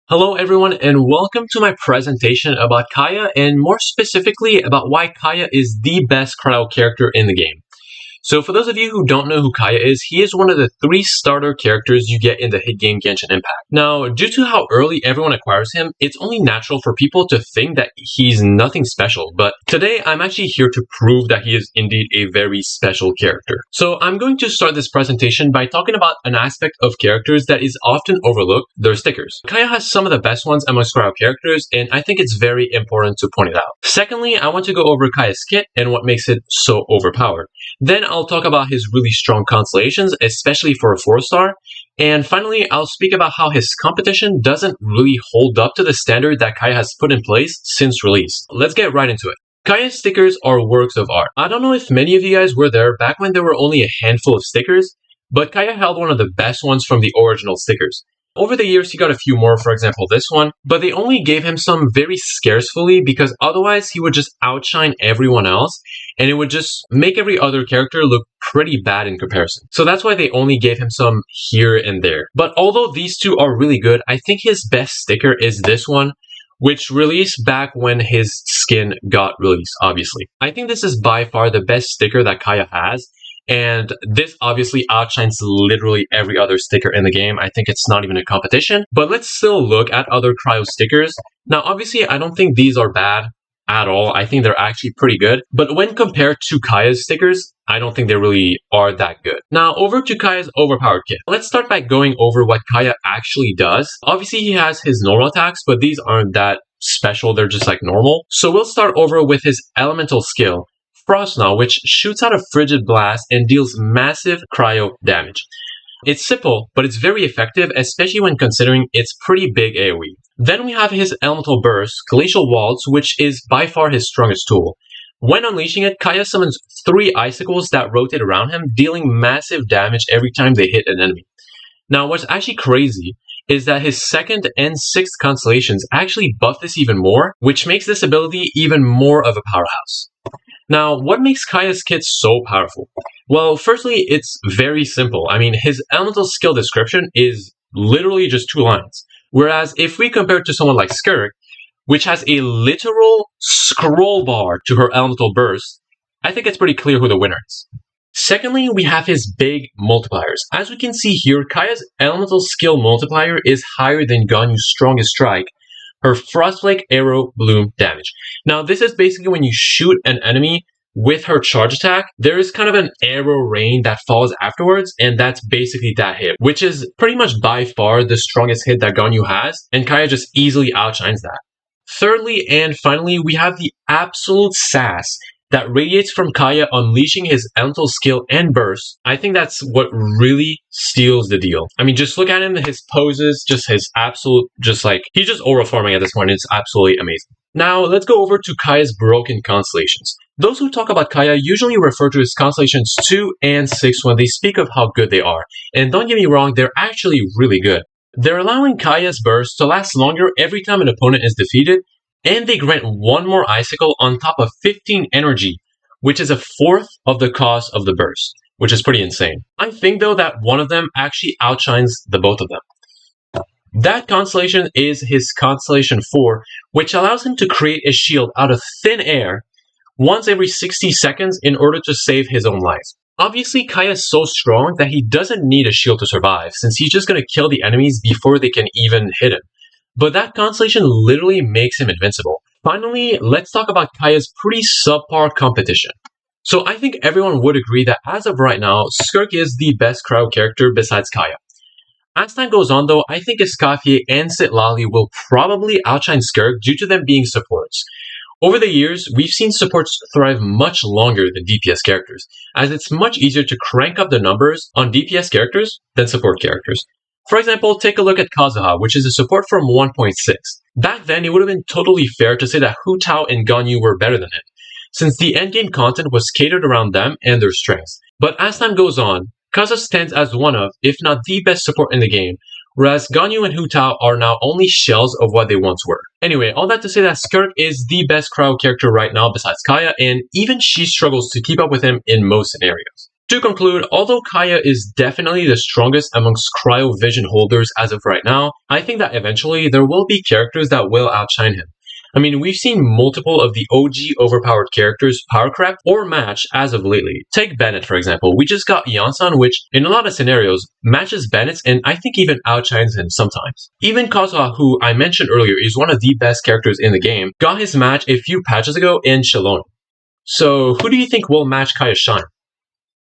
Hello everyone and welcome to my presentation about Kaeya and more specifically about why Kaeya is the best Cryo character in the game. So for those of you who don't know who Kaeya is, he is one of the 3 starter characters you get in the hit game Genshin Impact. Now, due to how early everyone acquires him, it's only natural for people to think that he's nothing special, but today I'm actually here to prove that he is indeed a very special character. So I'm going to start this presentation by talking about an aspect of characters that is often overlooked, their stickers. Kaeya has some of the best ones amongst Cryo characters, and I think it's very important to point it out. Secondly, I want to go over Kaeya's kit and what makes it so overpowered. Then I'll talk about his really strong constellations, especially for a 4-star. And finally, I'll speak about how his competition doesn't really hold up to the standard that Kaeya has put in place since release. Let's get right into it. Kaeya's stickers are works of art. I don't know if many of you guys were there back when there were only a handful of stickers, but Kaeya held one of the best ones from the original stickers. Over the years, he got a few more, for example this one, but they only gave him some very scarcely because otherwise he would just outshine everyone else and it would just make every other character look pretty bad in comparison. So that's why they only gave him some here and there. But although these two are really good, I think his best sticker is this one, which released back when his skin got released, obviously. I think this is by far the best sticker that Kaeya has. And this obviously outshines literally every other sticker in the game. I think it's not even a competition. But let's still look at other Cryo stickers. Now, obviously, I don't think these are bad at all. I think they're actually pretty good. But when compared to Kaeya's stickers, I don't think they really are that good. Now, over to Kaeya's overpowered kit. Let's start by going over what Kaeya actually does. Obviously, he has his normal attacks, but these aren't that special. They're just like normal. So we'll start over with his elemental skill, Frost now, which shoots out a frigid blast and deals massive cryo damage. It's simple, but it's very effective, especially when considering its pretty big AoE. Then we have his elemental burst, Glacial Waltz, which is by far his strongest tool. When unleashing it, Kaeya summons 3 icicles that rotate around him, dealing massive damage every time they hit an enemy. Now, what's actually crazy is that his 2nd and 6th constellations actually buff this even more, which makes this ability even more of a powerhouse. Now, what makes Kaeya's kit so powerful? Well, firstly, it's very simple. I mean, his elemental skill description is literally just 2 lines. Whereas if we compare it to someone like Skirk, which has a literal scroll bar to her elemental burst, I think it's pretty clear who the winner is. Secondly, we have his big multipliers. As we can see here, Kaeya's elemental skill multiplier is higher than Ganyu's strongest strike, her Frostflake Arrow Bloom damage. Now, this is basically when you shoot an enemy with her charge attack, there is kind of an arrow rain that falls afterwards, and that's basically that hit, which is pretty much by far the strongest hit that Ganyu has, and Kaeya just easily outshines that. Thirdly, and finally, we have the absolute sass that radiates from Kaeya unleashing his elemental skill and burst. I think that's what really steals the deal. I mean, just look at him, his poses, just his absolute, he's just aura forming at this point. It's absolutely amazing. Now, let's go over to Kaeya's broken constellations. Those who talk about Kaeya usually refer to his constellations 2 and 6 when they speak of how good they are. And don't get me wrong, they're actually really good. They're allowing Kaeya's burst to last longer every time an opponent is defeated, and they grant 1 more icicle on top of 15 energy, which is a 4th of the cost of the burst, which is pretty insane. I think though that one of them actually outshines the both of them. That constellation is his Constellation 4, which allows him to create a shield out of thin air once every 60 seconds in order to save his own life. Obviously, Kaeya is so strong that he doesn't need a shield to survive, since he's just going to kill the enemies before they can even hit him. But that constellation literally makes him invincible. Finally, let's talk about Kaeya's pretty subpar competition. So I think everyone would agree that as of right now, Skirk is the best Cryo character besides Kaeya. As time goes on though, I think Escoffier and Citlali will probably outshine Skirk due to them being supports. Over the years, we've seen supports thrive much longer than DPS characters, as it's much easier to crank up the numbers on DPS characters than support characters. For example, take a look at Kazuha, which is a support from 1.6. Back then, it would have been totally fair to say that Hu Tao and Ganyu were better than him, since the endgame content was catered around them and their strengths. But as time goes on, Kazuha stands as one of, if not the best support in the game, whereas Ganyu and Hu Tao are now only shells of what they once were. Anyway, all that to say that Skirk is the best Cryo character right now besides Kaeya, and even she struggles to keep up with him in most scenarios. To conclude, although Kaeya is definitely the strongest amongst Cryo Vision holders as of right now, I think that eventually there will be characters that will outshine him. I mean, we've seen multiple of the OG overpowered characters power creep or match as of lately. Take Bennett, for example. We just got Yansan, which in a lot of scenarios matches Bennett's and I think even outshines him sometimes. Even Kazuha, who I mentioned earlier is one of the best characters in the game, got his match a few patches ago in Shiloni. So who do you think will match Kaeya's shine?